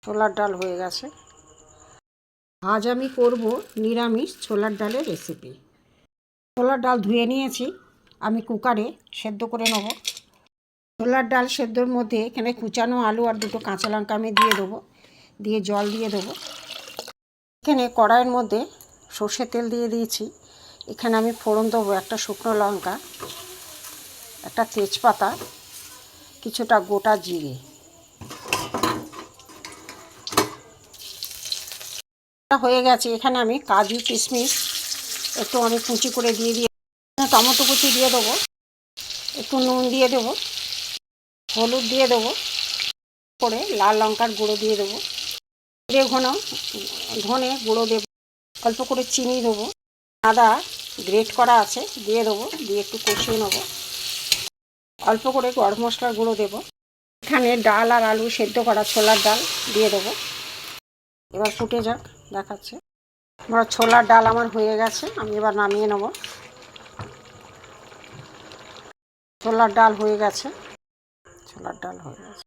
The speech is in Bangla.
ছোলার ডাল হয়ে গেছে। আজ আমি করব নিরামিষ ছোলার ডালের রেসিপি। ছোলার ডাল ধুয়ে নিয়েছি, আমি কুকারে সেদ্ধ করে নেব। ছোলার ডাল সেদ্ধর মধ্যে এখানে কুচানো আলু আর দুটো কাঁচা লঙ্কা আমি দিয়ে দেবো, দিয়ে জল দিয়ে দেবো। এখানে কড়াইয়ের মধ্যে সর্ষের তেল দিয়ে দিয়েছি। এখানে আমি ফোড়ন দেবো একটা শুকনো লঙ্কা, একটা তেজপাতা, কিছুটা গোটা জিরে। হয়ে গেছে। এখানে আমি কাজু কিশমিশ একটু আমি কুচি করে দিয়ে টমেটো কুচি দিয়ে দেবো, একটু নুন দিয়ে দেবো, হলুদ দিয়ে দেবো, করে লাল লঙ্কার গুঁড়ো দিয়ে দেবো, জিরে ধনে গুঁড়ো দেবো, অল্প করে চিনি দেবো, আদা গ্রেট করা আছে দিয়ে দেবো, দিয়ে একটু কষিয়ে নেবো, অল্প করে গরম মশলার গুঁড়ো দেবো। এখানে ডাল আর আলু সেদ্ধ করা ছোলার ডাল দিয়ে দেবো। এবার ফুটে যাক, দেখাচ্ছে। আমার ছোলার ডাল আমার হয়ে গেছে, আমি এবার নামিয়ে নেব। ছোলার ডাল হয়ে গেছে, ছোলার ডাল হয়ে গেছে।